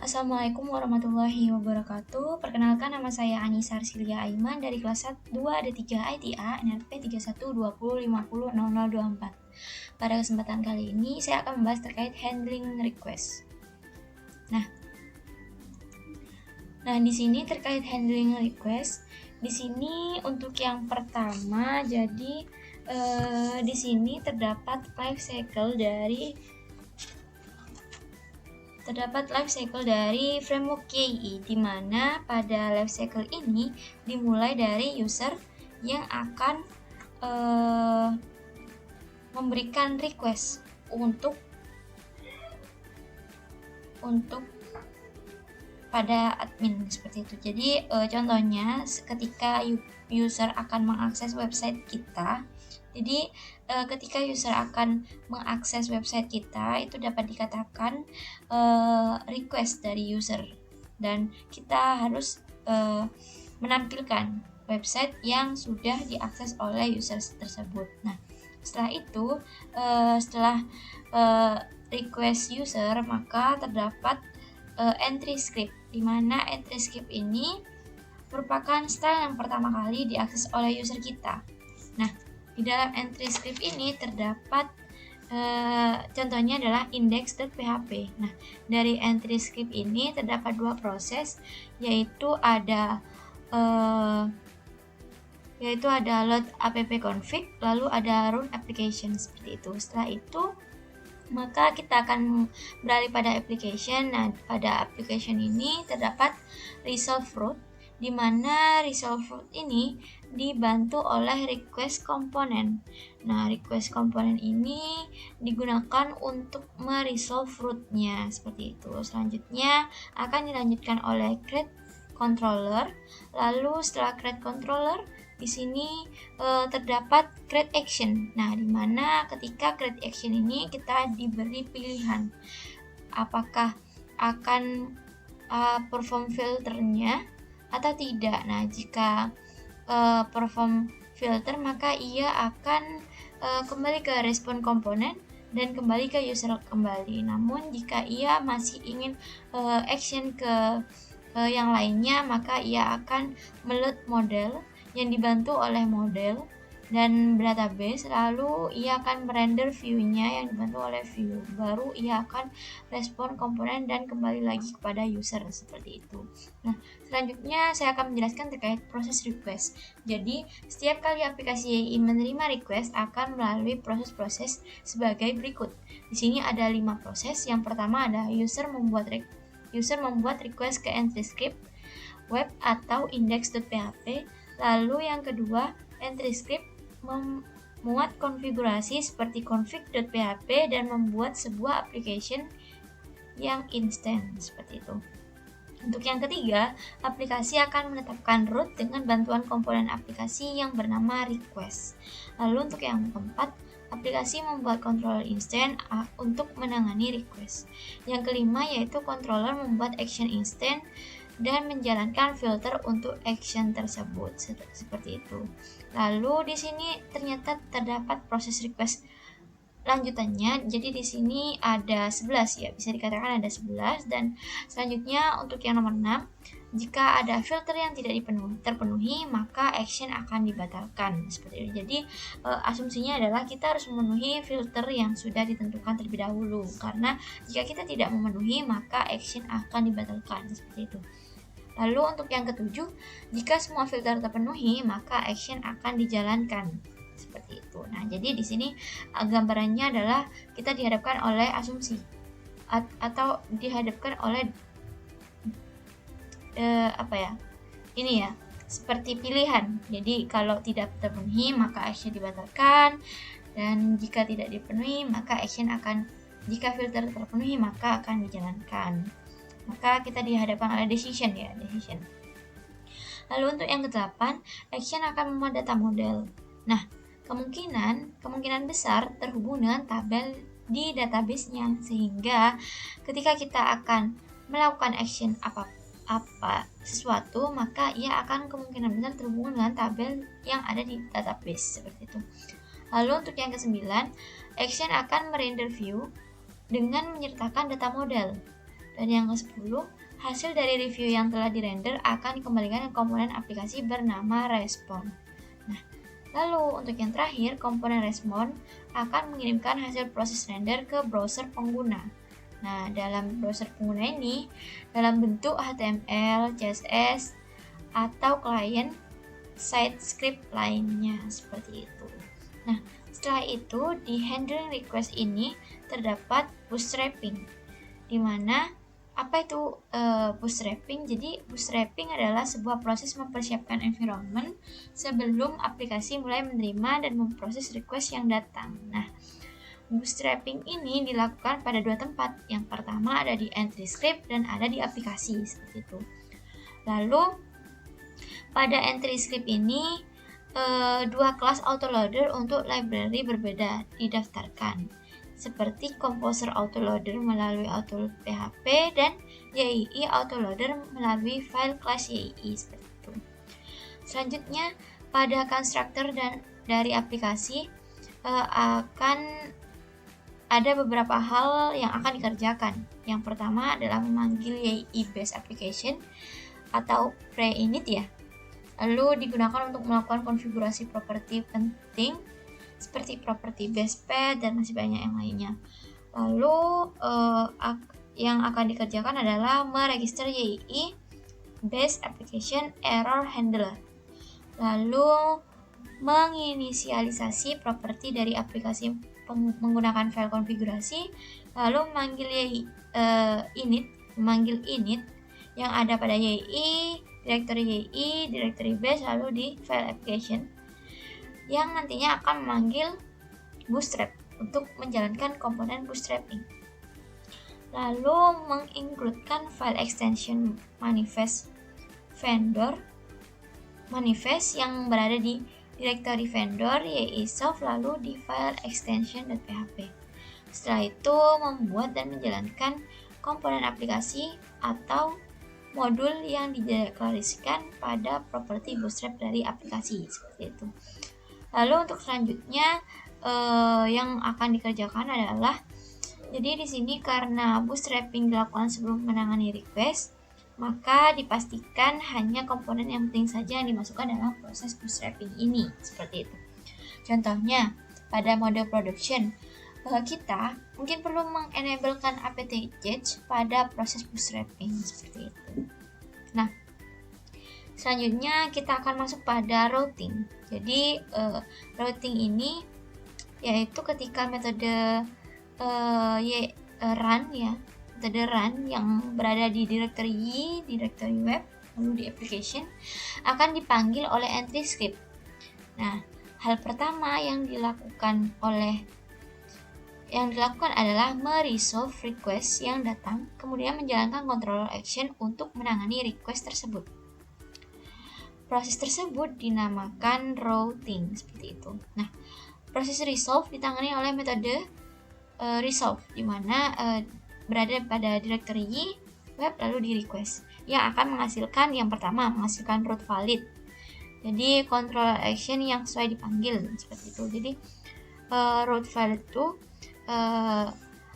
Assalamualaikum warahmatullahi wabarakatuh. Perkenalkan, nama saya Anissa Arsilia Aiman dari kelas 2 D3 ITA NRP 3120500024. Pada kesempatan kali ini saya akan membahas terkait handling request. Nah, di sini terkait handling request, di sini untuk yang pertama, jadi di sini terdapat life cycle dari framework KI, di mana pada life cycle ini dimulai dari user yang akan memberikan request untuk pada admin seperti itu. Jadi contohnya ketika user akan mengakses website kita. Jadi ketika user akan mengakses website kita, itu dapat dikatakan request dari user, dan kita harus menampilkan website yang sudah diakses oleh user tersebut. Nah, setelah itu setelah request user, maka terdapat entry script, di mana entry script ini merupakan style yang pertama kali diakses oleh user kita. Nah, di dalam entry script ini terdapat contohnya adalah index.php. Nah, dari entry script ini terdapat dua proses, yaitu ada load app config, lalu ada run application seperti itu. Setelah itu maka kita akan beralih pada application. Nah, pada application ini terdapat resolve root, di mana resolve root ini dibantu oleh request component. Nah, request component ini digunakan untuk meresolve root-nya seperti itu. Selanjutnya akan dilanjutkan oleh create controller. Lalu setelah create controller, di sini terdapat create action. Nah, di mana ketika create action ini kita diberi pilihan apakah akan perform filternya atau tidak. Nah, jika perform filter, maka ia akan kembali ke respon komponen dan kembali ke user kembali. Namun jika ia masih ingin action ke yang lainnya, maka ia akan meload model yang dibantu oleh model dan database, lalu ia akan merender view-nya yang dibantu oleh view, baru ia akan respon komponen dan kembali lagi kepada user seperti itu. Nah, selanjutnya saya akan menjelaskan terkait proses request. Jadi, setiap kali aplikasi AI menerima request akan melalui proses-proses sebagai berikut. Di sini ada 5 proses. Yang pertama ada user membuat request ke entry script, web atau index.php. Lalu yang kedua, entry script memuat konfigurasi seperti config.php dan membuat sebuah application yang instan seperti itu. Untuk yang ketiga, aplikasi akan menetapkan root dengan bantuan komponen aplikasi yang bernama request. Lalu untuk yang keempat, aplikasi membuat controller instant untuk menangani request. Yang kelima yaitu controller membuat action instant dan menjalankan filter untuk action tersebut seperti itu. Lalu di sini ternyata terdapat proses request lanjutannya. Jadi di sini ada 11 ya, bisa dikatakan ada 11. Dan selanjutnya untuk yang nomor 6, jika ada filter yang tidak terpenuhi, maka action akan dibatalkan seperti itu. Jadi asumsinya adalah kita harus memenuhi filter yang sudah ditentukan terlebih dahulu, karena jika kita tidak memenuhi, maka action akan dibatalkan seperti itu. Lalu untuk yang ketujuh, jika semua filter terpenuhi, maka action akan dijalankan seperti itu. Nah, jadi di sini gambarannya adalah kita dihadapkan oleh asumsi atau dihadapkan oleh ini ya, seperti pilihan. Jadi kalau tidak terpenuhi, maka action dibatalkan, dan jika tidak dipenuhi, maka jika filter terpenuhi, maka akan dijalankan. Maka kita dihadapkan oleh decision. Lalu untuk yang ke-8, action akan memuat data model. Nah, kemungkinan besar terhubung dengan tabel di database-nya, sehingga ketika kita akan melakukan action sesuatu, maka ia akan kemungkinan besar terhubung dengan tabel yang ada di database seperti itu. Lalu untuk yang ke-9, action akan merender view dengan menyertakan data model. Dan yang ke-10, hasil dari review yang telah dirender akan dikembalikan ke komponen aplikasi bernama respon. Nah, lalu untuk yang terakhir, komponen respon akan mengirimkan hasil proses render ke browser pengguna. Nah, dalam browser pengguna ini dalam bentuk HTML, CSS, atau client side script lainnya seperti itu. Nah, setelah itu di handling request ini terdapat bootstrapping, di mana apa itu bootstrapping? Jadi bootstrapping adalah sebuah proses mempersiapkan environment sebelum aplikasi mulai menerima dan memproses request yang datang. Nah, bootstrapping ini dilakukan pada dua tempat. Yang pertama ada di entry script dan ada di aplikasi seperti itu. Lalu pada entry script ini dua kelas autoloader untuk library berbeda didaftarkan, seperti Composer autoloader melalui autoload PHP dan YII autoloader melalui file class YII seperti itu. Selanjutnya pada constructor dari aplikasi akan ada beberapa hal yang akan dikerjakan. Yang pertama adalah memanggil YII base application atau pre-init ya. Lalu digunakan untuk melakukan konfigurasi properti penting seperti properti base path dan masih banyak yang lainnya. Lalu yang akan dikerjakan adalah meregister YII base application error handler. Lalu menginisialisasi properti dari aplikasi menggunakan file konfigurasi, lalu memanggil init yang ada pada YII, directory YII, directory base, lalu di file application yang nantinya akan memanggil bootstrap untuk menjalankan komponen bootstrapping. Lalu mengincludekan file extension manifest vendor manifest yang berada di directory vendor YII soft lalu di file extension.php. Setelah itu membuat dan menjalankan komponen aplikasi atau modul yang dideklarasikan pada properti bootstrap dari aplikasi seperti itu. Lalu untuk selanjutnya yang akan dikerjakan adalah, jadi di sini karena bootstrapping dilakukan sebelum menangani request, maka dipastikan hanya komponen yang penting saja yang dimasukkan dalam proses bootstrapping ini seperti itu. Contohnya pada mode production, kita mungkin perlu mengenablekan apt-get pada proses bootstrapping seperti itu. Nah, selanjutnya kita akan masuk pada routing. Jadi routing ini yaitu ketika metode run ya, metode run yang berada di directory Y, directory web, lalu di application akan dipanggil oleh entry script. Nah, hal pertama yang dilakukan adalah meresolve request yang datang, kemudian menjalankan controller action untuk menangani request tersebut. Proses tersebut dinamakan routing seperti itu. Nah, proses resolve ditangani oleh metode resolve, di mana berada pada directory Y, web, lalu di request, yang akan menghasilkan yang pertama, menghasilkan root valid. Jadi controller action yang sesuai dipanggil seperti itu. Jadi root valid itu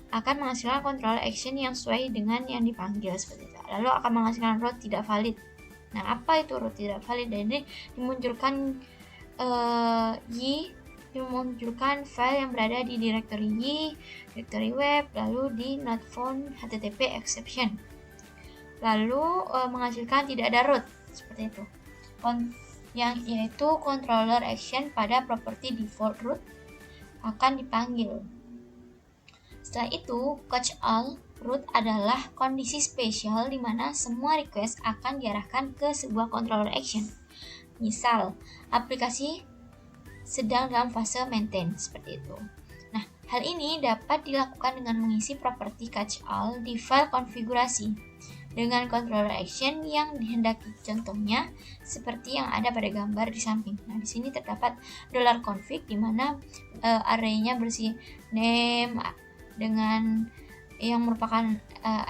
akan menghasilkan controller action yang sesuai dengan yang dipanggil seperti itu. Lalu akan menghasilkan root tidak valid. Nah, apa itu root tidak valid? Jadi dimunculkan dimunculkan file yang berada di directory Y, directory web, lalu di not found HTTP exception. Lalu menghasilkan tidak ada root seperti itu. Yaitu controller action pada property default root akan dipanggil. Setelah itu, catch all root adalah kondisi spesial di mana semua request akan diarahkan ke sebuah controller action. Misal, aplikasi sedang dalam fase maintain seperti itu. Nah, hal ini dapat dilakukan dengan mengisi properti catch all di file konfigurasi dengan controller action yang dihendaki. Contohnya seperti yang ada pada gambar di samping. Nah, di sini terdapat $config di mana array-nya berisi name dengan yang merupakan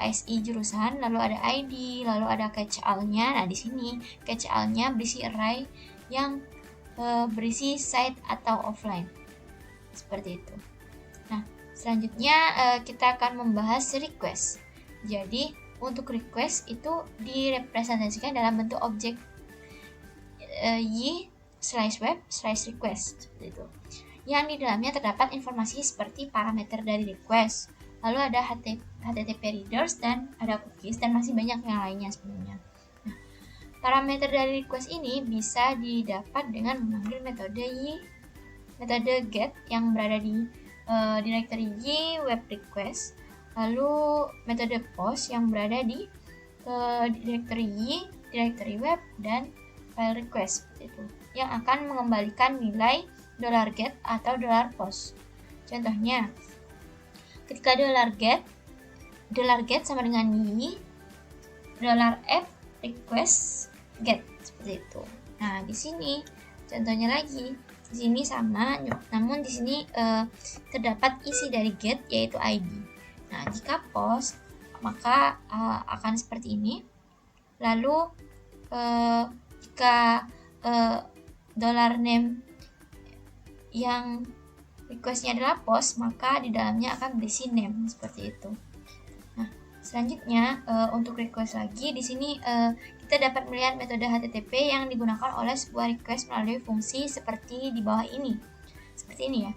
ISI jurusan, lalu ada ID, lalu ada catch all-nya. Nah, di sini catch all-nya berisi array yang berisi site atau offline. Seperti itu. Nah, selanjutnya kita akan membahas request. Jadi, untuk request itu direpresentasikan dalam bentuk objek y/web/request seperti itu, yang di dalamnya terdapat informasi seperti parameter dari request, lalu ada HTTP readers dan ada cookies dan masih banyak yang lainnya sebenarnya. Nah, parameter dari request ini bisa didapat dengan memanggil metode get yang berada di directory y web request, lalu metode post yang berada di directory web dan file request itu, yang akan mengembalikan nilai $get atau $post. Contohnya, ketika $get sama dengan y, $app request get seperti itu. Nah, di sini contohnya lagi, di sini sama, namun di sini terdapat isi dari get yaitu ID. Nah, jika post maka akan seperti ini. Lalu jika $name yang requestnya adalah post, maka di dalamnya akan berisi name seperti itu. Nah, selanjutnya untuk request lagi di sini kita dapat melihat metode HTTP yang digunakan oleh sebuah request melalui fungsi seperti di bawah ini. Seperti ini ya.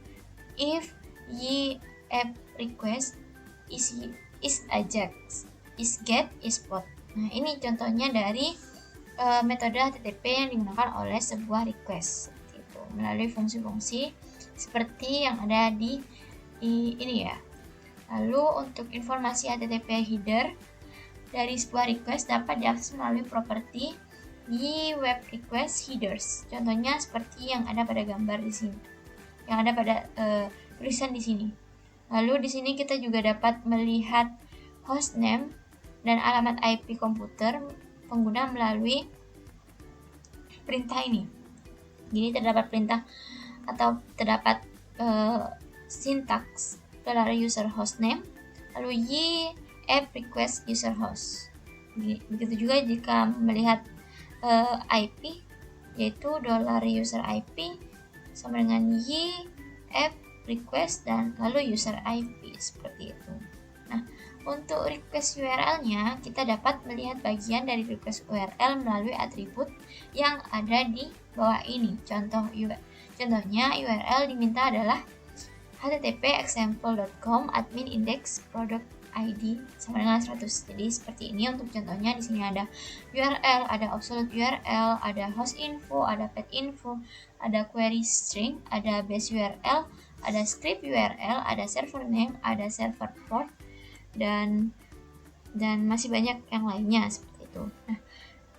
If y app request is ajax, is get, is pot. Nah, ini contohnya dari metode HTTP yang digunakan oleh sebuah request itu melalui fungsi-fungsi seperti yang ada di ini ya. Lalu untuk informasi HTTP header dari sebuah request dapat diakses melalui properti di web request headers. Contohnya seperti yang ada pada gambar di sini, yang ada pada tulisan di sini. Lalu di sini kita juga dapat melihat hostname dan alamat IP komputer pengguna melalui perintah ini. Jadi terdapat perintah atau terdapat sintaks $user hostname, lalu y app request user host. Begitu juga jika melihat IP, yaitu $user IP sama dengan y app request dan lalu user IP seperti itu. Nah, untuk request URL-nya, kita dapat melihat bagian dari request URL melalui atribut yang ada di bawah ini. Contohnya URL diminta adalah http://example.com admin index product ID sama dengan 100. Jadi seperti ini untuk contohnya. Di sini ada URL, ada absolute URL, ada host info, ada path info, ada query string, ada base URL, ada script URL, ada server name, ada server port, dan masih banyak yang lainnya seperti itu. Nah,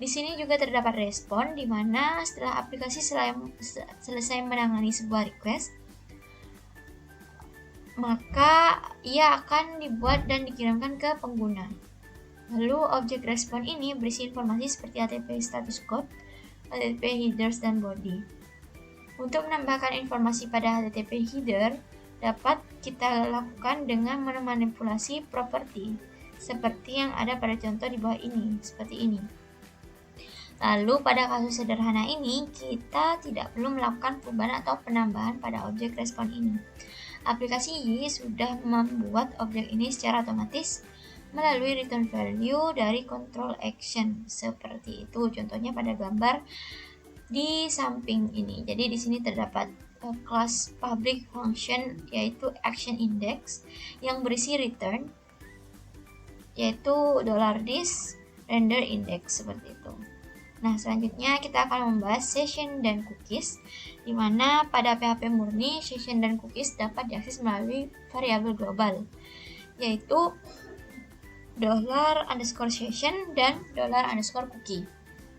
di sini juga terdapat respon di mana setelah aplikasi selesai menangani sebuah request, maka ia akan dibuat dan dikirimkan ke pengguna. Lalu objek respon ini berisi informasi seperti HTTP status code, HTTP headers dan body. Untuk menambahkan informasi pada HTTP header dapat kita lakukan dengan memanipulasi properti seperti yang ada pada contoh di bawah ini, seperti ini. Lalu pada kasus sederhana ini kita tidak perlu melakukan perubahan atau penambahan pada objek respon ini. Aplikasi Y sudah membuat objek ini secara otomatis melalui return value dari control action seperti itu. Contohnya pada gambar di samping ini. Jadi di sini terdapat kelas public function yaitu action index yang berisi return yaitu $this render index seperti itu. Nah, selanjutnya kita akan membahas session dan cookies, di mana pada PHP murni session dan cookies dapat diakses melalui variabel global, yaitu $_session dan $_cookie.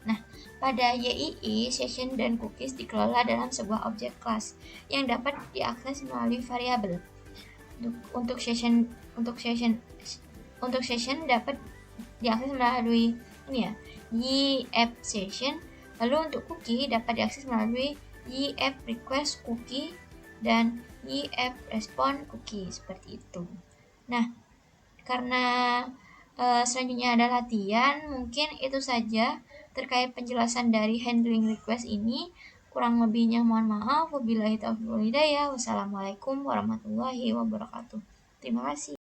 Nah, pada YII, session dan cookies dikelola dalam sebuah objek kelas yang dapat diakses melalui variabel. Untuk session dapat diakses melalui ini ya, y app session. Lalu untuk cookie dapat diakses melalui y app request cookie dan y app respond cookie seperti itu. Nah, karena selanjutnya ada latihan, mungkin itu saja terkait penjelasan dari handling request ini. Kurang lebihnya mohon maaf. Wabillahi taufiq wal hidayah. Wassalamualaikum warahmatullahi wabarakatuh. Terima kasih.